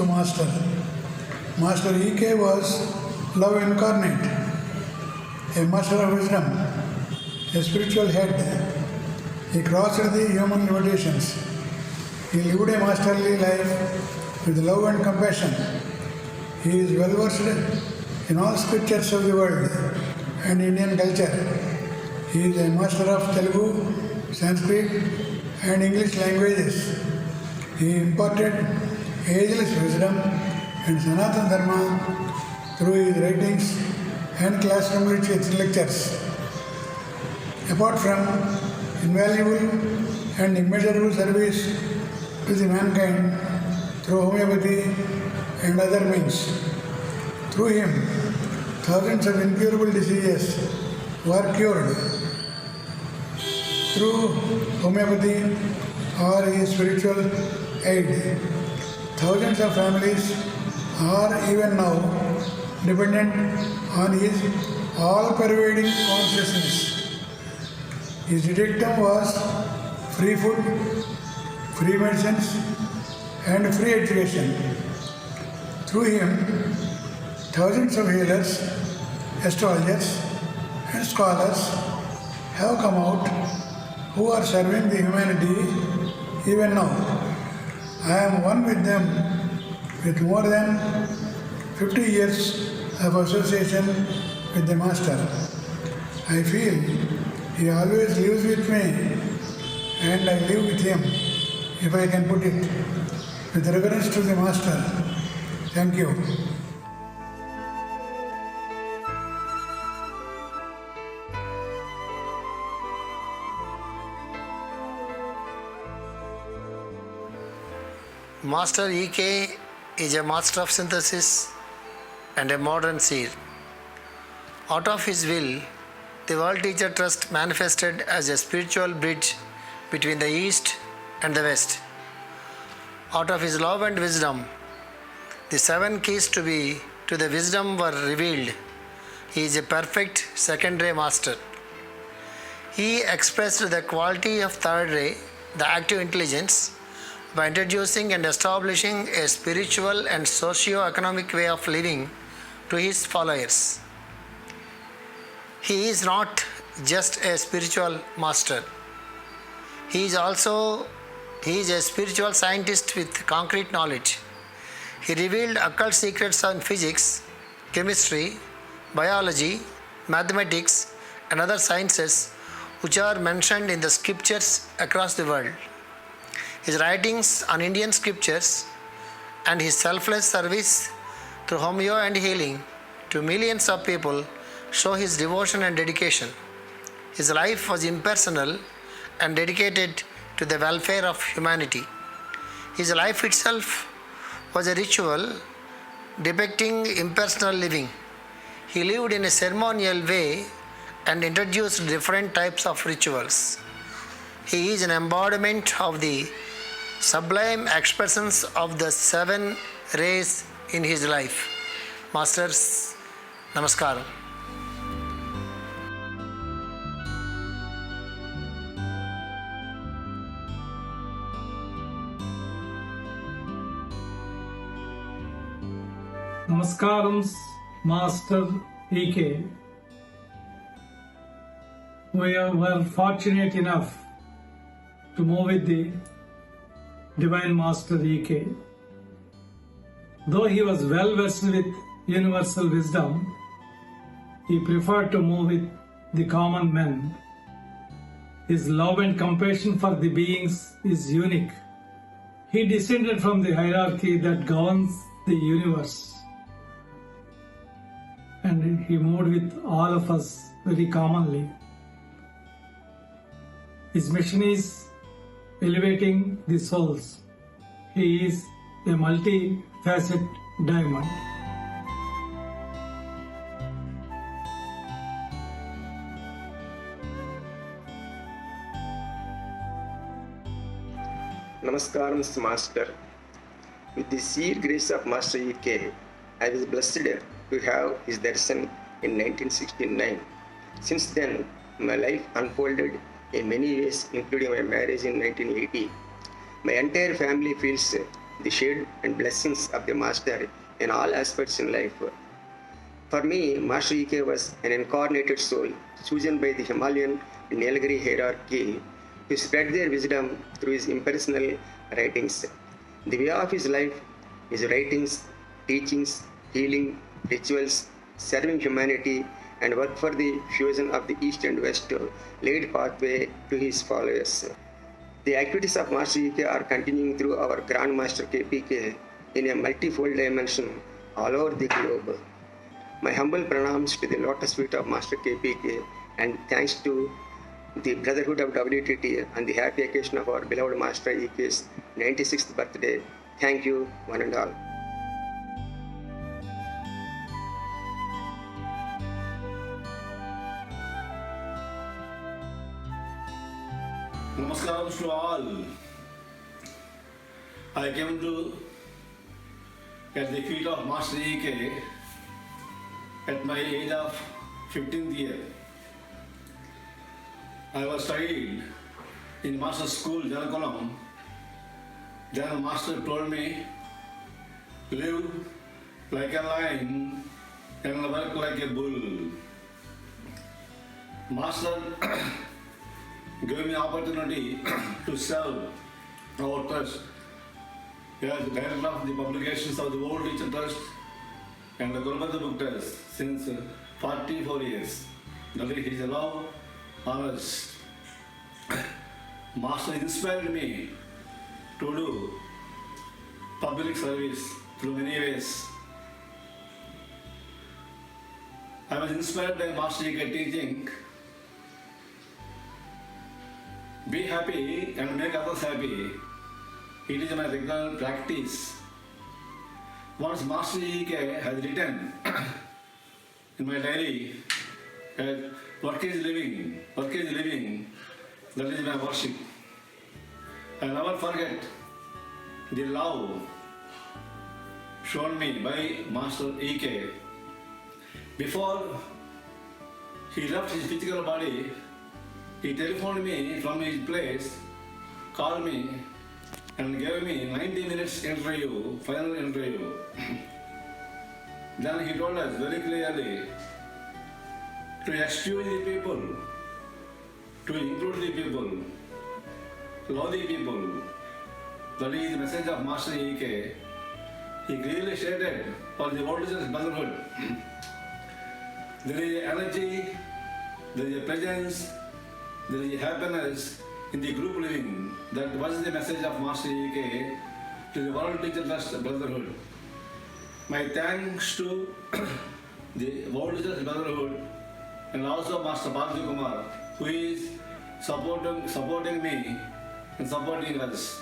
to Master. Master E.K. was love incarnate, a master of wisdom, a spiritual head. He crossed the human limitations. He lived a masterly life with love and compassion. He is well versed in all scriptures of the world and Indian culture. He is a master of Telugu, Sanskrit and English languages. He imparted ageless wisdom and Sanatana Dharma through his writings and classroom lectures. Apart from invaluable and immeasurable service to the mankind through homeopathy and other means. Through him, thousands of incurable diseases were cured. Through homeopathy or his spiritual aid, thousands of families are even now dependent on his all-pervading consciousness. His dictum was free food, free medicines, and free education. Through him, thousands of healers, astrologers, and scholars have come out who are serving the humanity even now. I am one with them with more than 50 years of association with the Master. I feel he always lives with me and I live with him, if I can put it. With reverence to the Master, thank you. Master E.K. is a master of synthesis and a modern seer. Out of his will, the World Teacher Trust manifested as a spiritual bridge between the East and the West. Out of his love and wisdom, the 7 keys to the wisdom were revealed. He is a perfect second-ray master. He expressed the quality of third ray, the active intelligence, by introducing and establishing a spiritual and socio-economic way of living to his followers. He is not just a spiritual master. He is a spiritual scientist with concrete knowledge. He revealed occult secrets on physics, chemistry, biology, mathematics, and other sciences which are mentioned in the scriptures across the world. His writings on Indian scriptures and his selfless service through homeo and healing to millions of people show his devotion and dedication. His life was impersonal and dedicated to the welfare of humanity. His life itself was a ritual depicting impersonal living. He lived in a ceremonial way and introduced different types of rituals. He is an embodiment of the sublime expressions of the 7 rays in his life. Masters, Namaskaram. Namaskaram, Master E.K. We were fortunate enough to move with the Divine Master E.K. Though he was well versed with universal wisdom, he preferred to move with the common men. His love and compassion for the beings is unique. He descended from the hierarchy that governs the universe, and he moved with all of us very commonly. His mission is elevating the souls. He is a multi-faceted diamond. Namaskaram, Master. With the sheer grace of Master E.K., I was blessed to have his darshan in 1969. Since then, my life unfolded in many ways, including my marriage in 1980. My entire family feels the shade and blessings of the Master in all aspects in life. For me, Master E.K. was an incarnated soul chosen by the Himalayan Nilgiri hierarchy to spread their wisdom through his impersonal writings. The way of his life, his writings, teachings, healing, rituals, serving humanity, and work for the fusion of the East and West laid pathway to his followers. The activities of Master E.K. are continuing through our Grand Master KPK in a multifold dimension all over the globe. My humble pranams to the lotus feet of Master KPK and thanks to the Brotherhood of WTT on the happy occasion of our beloved Master E.K.'s 96th birthday. Thank you, one and all. Namaskaram to all. I came to at the feet of Master E.K. at my age of 15th year. I was studied in Master School, Janakulam. Then Master told me, live like a lion and work like a bull. Master gave me opportunity to serve our trust as director of the publications of the World Teacher Trust and the Gulbarga Book Trust since 44 years. That is his love, honors. Master inspired me to do public service through many ways. I was inspired by Master E.K. teaching, be happy and make others happy. It is my regular practice. Once Master E.K. has written in my diary, work is living, that is my worship. I never forget the love shown me by Master E.K. Before he left his physical body, he telephoned me from his place, called me and gave me 90 minutes interview, final interview. Then he told us very clearly to eschew the people, to include the people, love the people. That is the message of Master E.K. He clearly stated for the world is brotherhood. There is energy, there is a presence, there is happiness in the group living. That was the message of Master E.K. to the World Teacher Trust Brotherhood. My thanks to the World Teacher Brotherhood and also Master Bharati Kumar, who is supporting me and supporting us.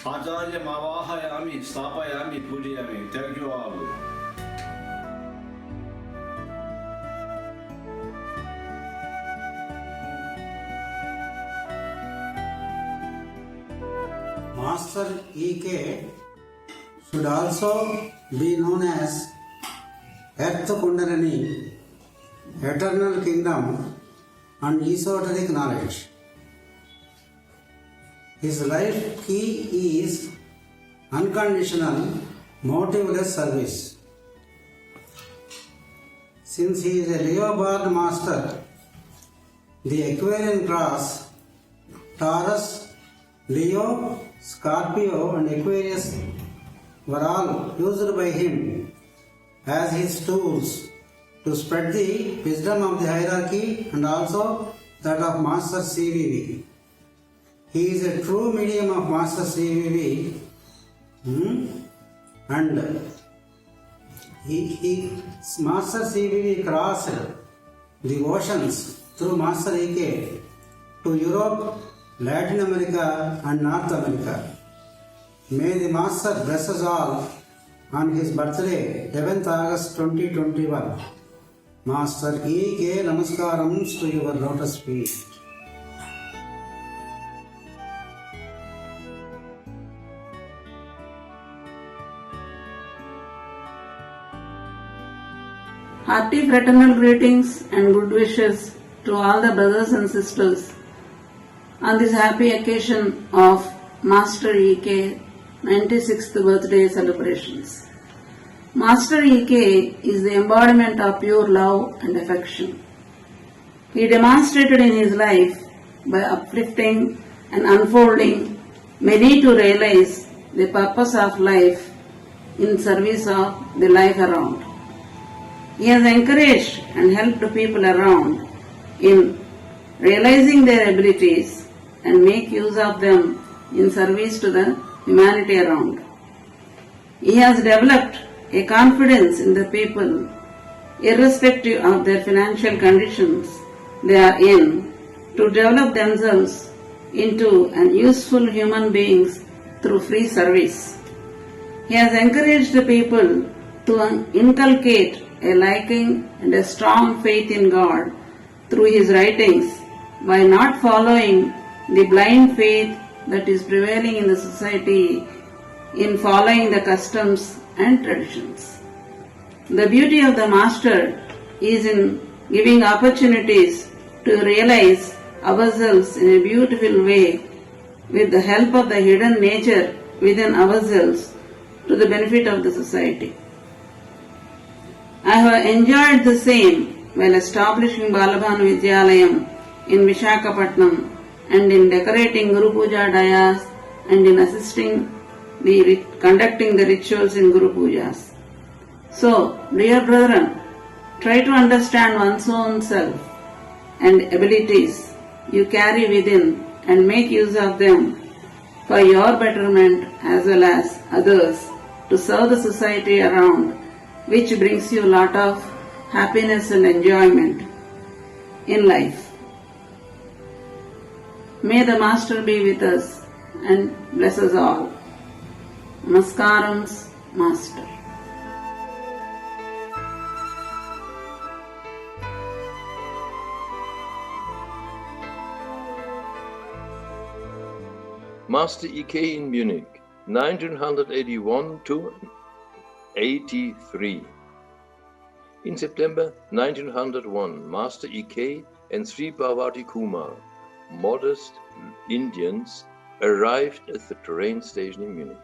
Acharya Mavahayami, Stapayami, Pujayami. Thank you all. Master E.K. should also be known as Earth Kundalini, Eternal Kingdom and Esoteric Knowledge. His life key is unconditional, motiveless service. Since he is a Leo-born master, the Aquarian cross, Taurus, Leo, Scorpio and Aquarius were all used by him as his tools to spread the wisdom of the hierarchy and also that of Master CVV. He is a true medium of Master CVV and Master CVV crossed the oceans through Master E.K. to Europe, Latin America and North America. May the Master bless us all on his birthday, 11th August 2021. Master E.K. Namaskarams to your lotus feet. Hearty fraternal greetings and good wishes to all the brothers and sisters on this happy occasion of Master E.K. 96th birthday celebrations. Master E.K. is the embodiment of pure love and affection. He demonstrated in his life by uplifting and unfolding many to realize the purpose of life in service of the life around. He has encouraged and helped people around in realizing their abilities and make use of them in service to the humanity around. He has developed a confidence in the people, irrespective of their financial conditions they are in, to develop themselves into an useful human beings through free service. He has encouraged the people to inculcate a liking and a strong faith in God through his writings by not following the blind faith that is prevailing in the society in following the customs and traditions. The beauty of the Master is in giving opportunities to realize ourselves in a beautiful way with the help of the hidden nature within ourselves to the benefit of the society. I have enjoyed the same while establishing Balabhanu Vidyalayam in Vishakhapatnam and in decorating Guru Puja dayas and in assisting conducting the rituals in Guru Pujas. So, dear brethren, try to understand one's own self and abilities you carry within and make use of them for your betterment as well as others to serve the society around, which brings you a lot of happiness and enjoyment in life. May the Master be with us and bless us all. Namaskarams, Master. Master E.K. in Munich, 1981 to 83. In September 1901, Master E.K. and Sri Parvati Kumar, modest Indians, arrived at the train station in Munich.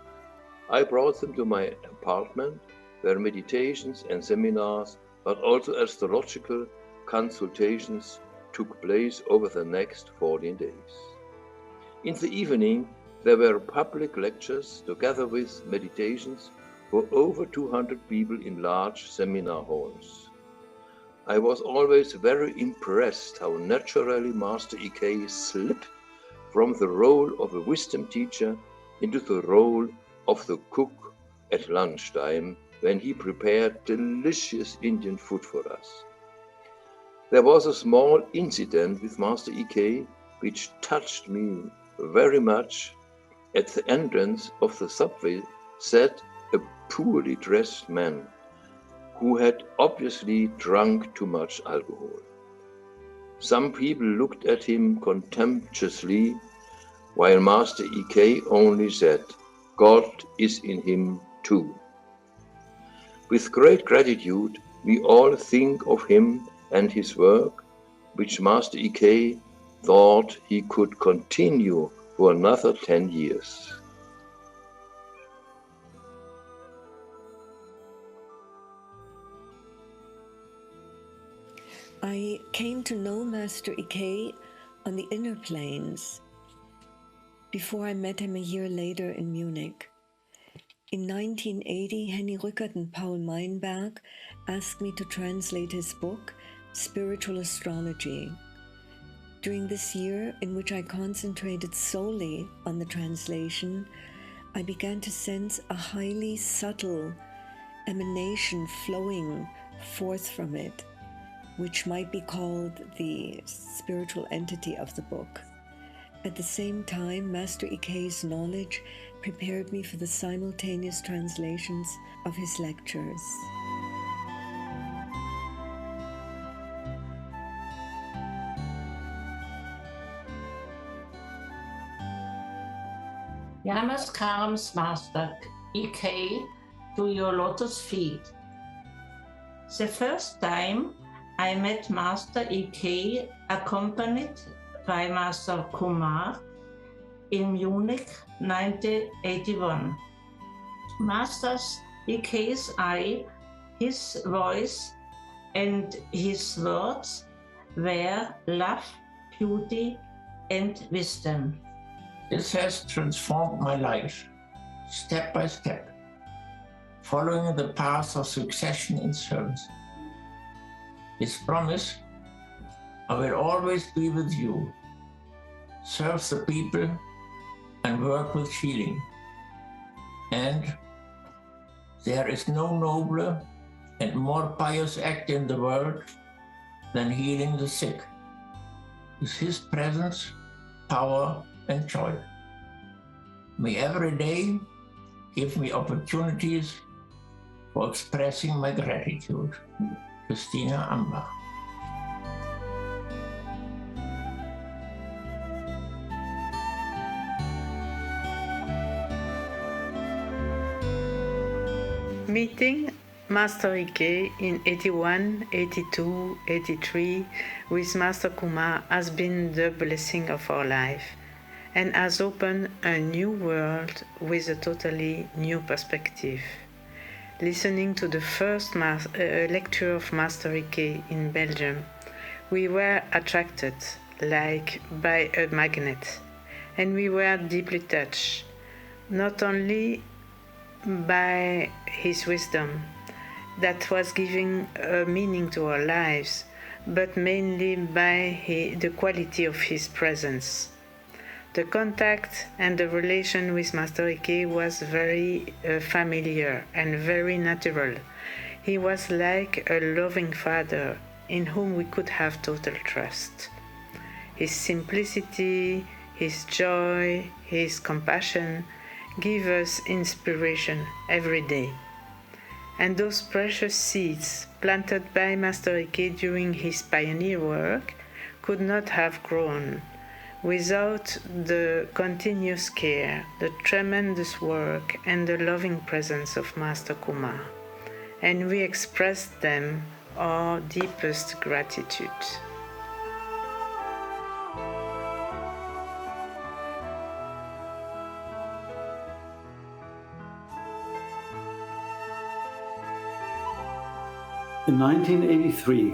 I brought them to my apartment where meditations and seminars, but also astrological consultations took place over the next 14 days. In the evening, there were public lectures together with meditations for over 200 people in large seminar halls. I was always very impressed how naturally Master E.K. slipped from the role of a wisdom teacher into the role of the cook at lunchtime when he prepared delicious Indian food for us. There was a small incident with Master E.K. which touched me very much. At the entrance of the subway sat a poorly dressed man who had obviously drunk too much alcohol. Some people looked at him contemptuously, while Master E.K. only said, "God is in him too." With great gratitude, we all think of him and his work, which Master E.K. thought he could continue for another 10 years. I came to know Master E.K. on the inner planes before I met him a year later in Munich. In 1980, Henny Rückert and Paul Meinberg asked me to translate his book, Spiritual Astrology. During this year, in which I concentrated solely on the translation, I began to sense a highly subtle emanation flowing forth from it, which might be called the spiritual entity of the book. At the same time, Master E.K.'s knowledge prepared me for the simultaneous translations of his lectures. Namaskarams, Master E.K., to your lotus feet. The first time I met Master E.K. accompanied by Master Kumar in Munich 1981. Master EK's eye, his voice, and his words were love, beauty, and wisdom. This has transformed my life, step by step, following the path of succession and service. His promise, I will always be with you, serve the people, and work with healing. And there is no nobler and more pious act in the world than healing the sick, with his presence, power, and joy. May every day give me opportunities for expressing my gratitude. Christina Ambach. Meeting Master Ike in 81, 82, 83 with Master Kuma has been the blessing of our life and has opened a new world with a totally new perspective. Listening to the first lecture of Master Ike in Belgium, we were attracted like by a magnet, and we were deeply touched, not only by his wisdom that was giving a meaning to our lives, but mainly by the quality of his presence. The contact and the relation with Master Ike was very familiar and very natural. He was like a loving father in whom we could have total trust. His simplicity, his joy, his compassion give us inspiration every day. And those precious seeds planted by Master Ike during his pioneer work could not have grown without the continuous care, the tremendous work, and the loving presence of Master Kuma. And we express them our deepest gratitude. In 1983,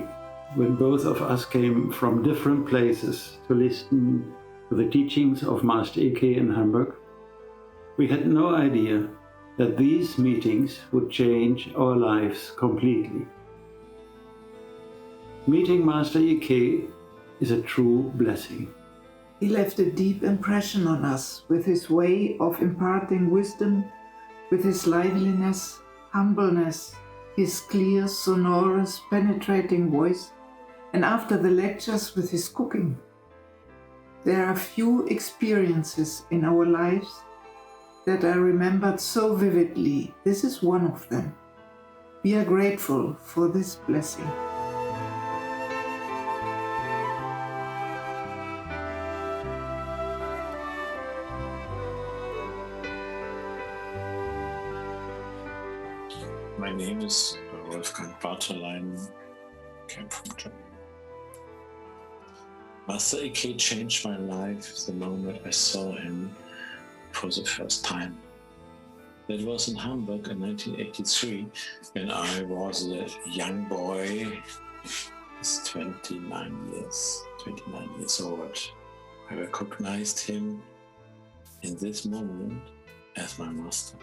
when both of us came from different places to listen to the teachings of Master Ike in Hamburg, we had no idea that these meetings would change our lives completely. Meeting Master Ike is a true blessing. He left a deep impression on us with his way of imparting wisdom, with his liveliness, humbleness, his clear, sonorous, penetrating voice, and after the lectures with his cooking. There are few experiences in our lives that are remembered so vividly. This is one of them. We are grateful for this blessing. My name is Wolfgang Bartelein, came from Germany. Master Ike changed my life the moment I saw him for the first time. That was in Hamburg in 1983, when I was a young boy, 29 years old. I recognized him in this moment as my master.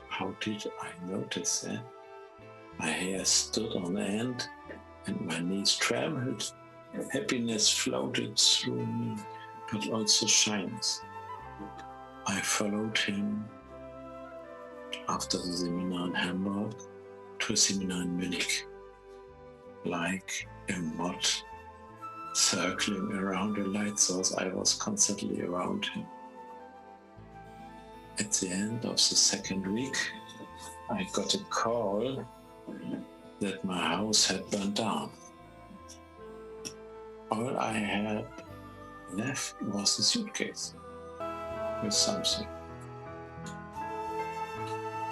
How did I notice that? My hair stood on end and my knees trembled. Happiness floated through me, but also shyness. I followed him after the seminar in Hamburg to a seminar in Munich, like a moth circling around a light source. I was constantly around him. At the end of the second week, I got a call that my house had burned down. All I had left was a suitcase with something.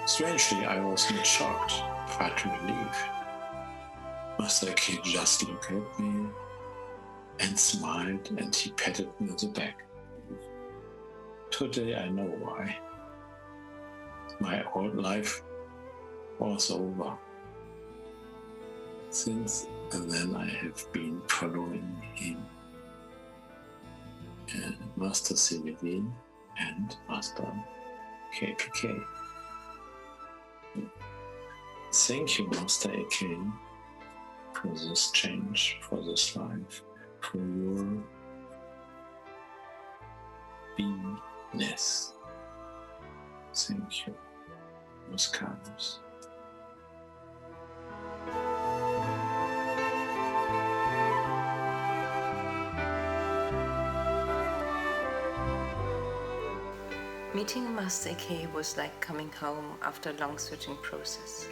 Strangely, I was not shocked, but relieved. Master Ike just looked at me and smiled, and he patted me on the back. Today I know why. my old life was over. Since then, I have been following him, and Master CVV and Master KPK. Thank you, Master AK, for this change, for this life, for your beingness. Thank you, Muscados. Meeting Master AK was like coming home after a long searching process.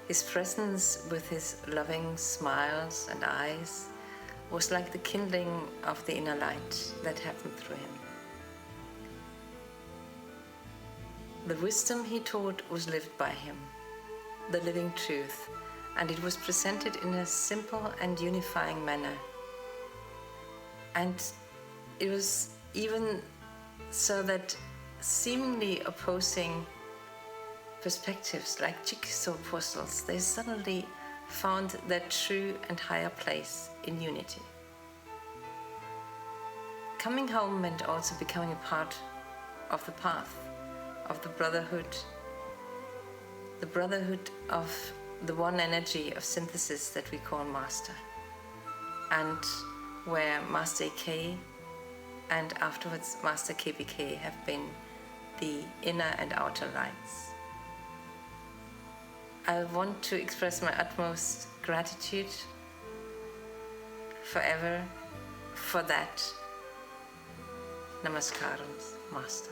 His presence with his loving smiles and eyes was like the kindling of the inner light that happened through him. The wisdom he taught was lived by him, the living truth, and it was presented in a simple and unifying manner. And it was even so that seemingly opposing perspectives like jigsaw puzzles, they suddenly found their true and higher place in unity. Coming home meant also becoming a part of the path, of the brotherhood of the one energy of synthesis that we call Master, and where Master AK and afterwards Master KPK have been the inner and outer lights. I want to express my utmost gratitude forever for that. Namaskarams, Master.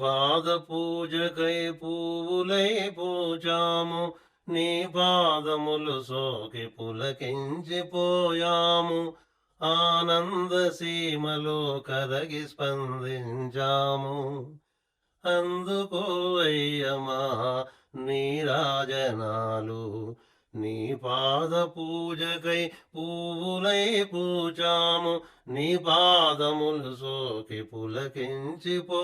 పాద పూజకై పువ్వులై పూజాము, నీ పాదములు సోకి పులకించిపోయాము, ఆనంద సీమలో కరగి స్పందించాము. అందుకోవయ్యమా నీరాజనాలు, నీ పాద పూజకై పువ్వులై పూజాము, నీ పాదములు సోకి పులకించిపోయాము,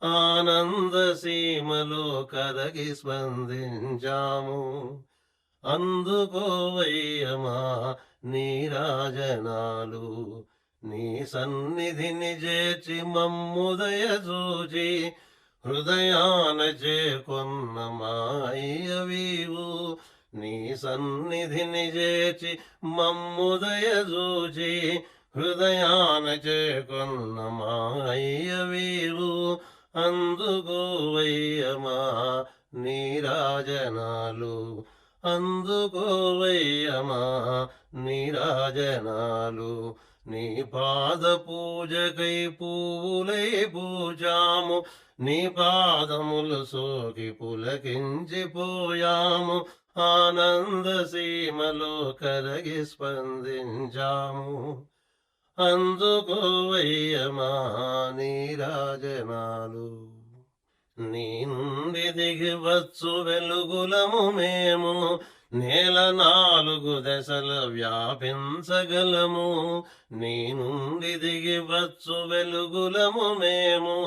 ఆనంద సీమలో కరగి స్పందించాము. అందుకోవయ్యమా నీరాజనాలు, నీ సన్నిధిని చేర్చి మమ్ముదయ చూచి, హృదయాన చేకొన్న మాయవీవు. నీ సన్నిధిని చేర్చి మమ్ముదయ చూచి, హృదయాన చేకొన్న మాయవీవు. అందుకోవయ్యమా నీరాజనాలు, అందుకోవయ్యమా నీరాజనాలు, నీ పాద పూజకై పువ్వులై పూజాము, నీ పాదములు సోకి పులకించిపోయాము, ఆనంద సీమలో కరగి స్పందించాము. అందుకోవయ్యమా నీరాజనాలు, నీ నుండి దిగివచ్చు వెలుగులము మేము, నేల నాలుగు దశల వ్యాపించగలము. నీ నుండి దిగివచ్చు వెలుగులము మేము,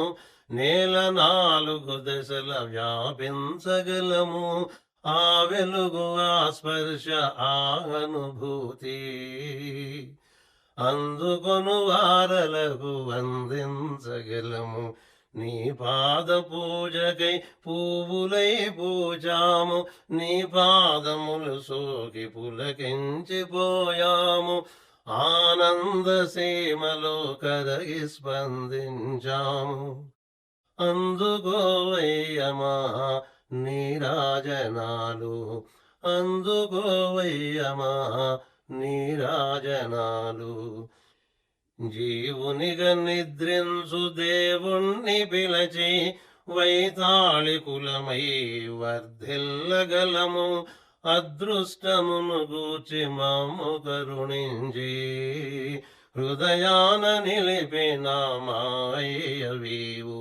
నేల నాలుగు దశల వ్యాపించగలము. ఆ వెలుగు ఆ స్పర్శ ఆ అనుభూతి అందుకొను వారలకు అందించగలము. నీ పాద పూజకై పువ్వులై పూజాము, నీ పాదములు సోకి పులకించిపోయాము, ఆనంద సీమలో కరగి స్పందించాము. అందుకోవయ్యమా నీరాజనాలు, అందుకోవయ్యమా నీరాజనాలు. జీవునిగా నిద్రించు దేవుణ్ణి పిలచి, వైతాళికులమై వర్ధిల్లగలము. అదృష్టమును గూర్చి మమ్ము కరుణించి, హృదయాన నిలిపిన మాయవీవు.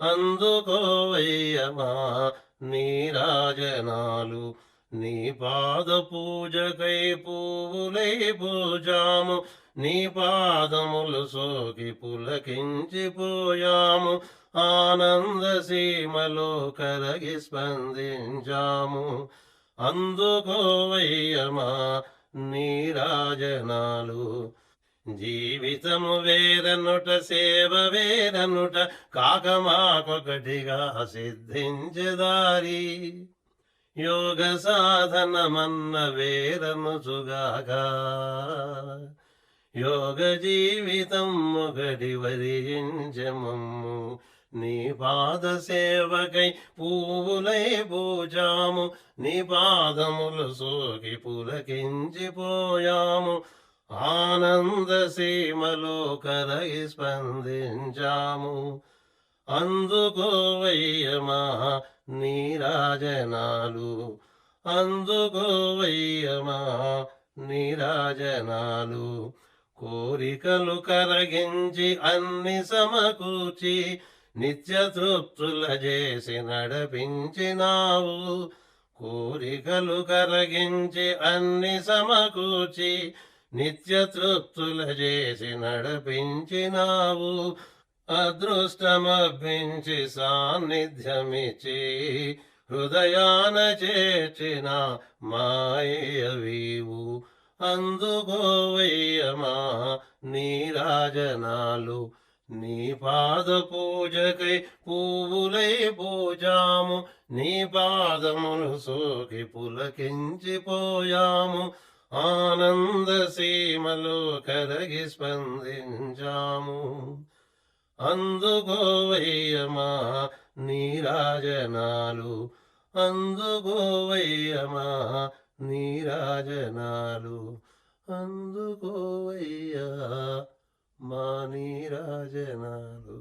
అందుకోవయ్యమా నీరాజనాలు, నీ పాద పూజకై పువ్వులై పూజాము, నీ పాదములు సోకి పులకించిపోయాము, ఆనంద సీమలో కరగి స్పందించాము. అందుకోవయ్యమా నీరాజనాలు, జీవితము వేరనుట సేవ వేరనుట కాక మాకొకటిగా సిద్ధించదారి. యోగ సాధనమన్న వేరనుచుగాక, యోగ జీవితం ఒకటి వరించమమ్ము. నీ పాద సేవకై పువ్వులై పూజాము, నీ పాదములు సోకి పులకించిపోయాము, ఆనంద సీమలో కరగి స్పందించాము. అందుకోవయ్యమా నీరాజనాలు, అందుకోవయ్యమా నీరాజనాలు. కోరికలు కరగించి అన్ని సమకూర్చి, నిత్య తృప్తుల చేసి నడిపించినావు. కోరికలు కరగించి అన్ని సమకూర్చి, నిత్య తృప్తుల చేసి నడిపించినావు. అదృష్టమభించి సాన్నిధ్యమిచ్చి, హృదయాన చేర్చిన మాయవీవు. అందుకోవయ్యమా నీరాజనాలు, నీ పాద పూజకై పువ్వులై పూజాము, నీ పాదములు సోకి పులకించిపోయాము, ఆనంద సీమలో కరగి స్పందించాము. అందుకోవయ్యమా నీరాజనాలు, అందుకోవయ్యమా నీరాజనాలు, అందుకోవయ్యా మా నీరాజనాలు.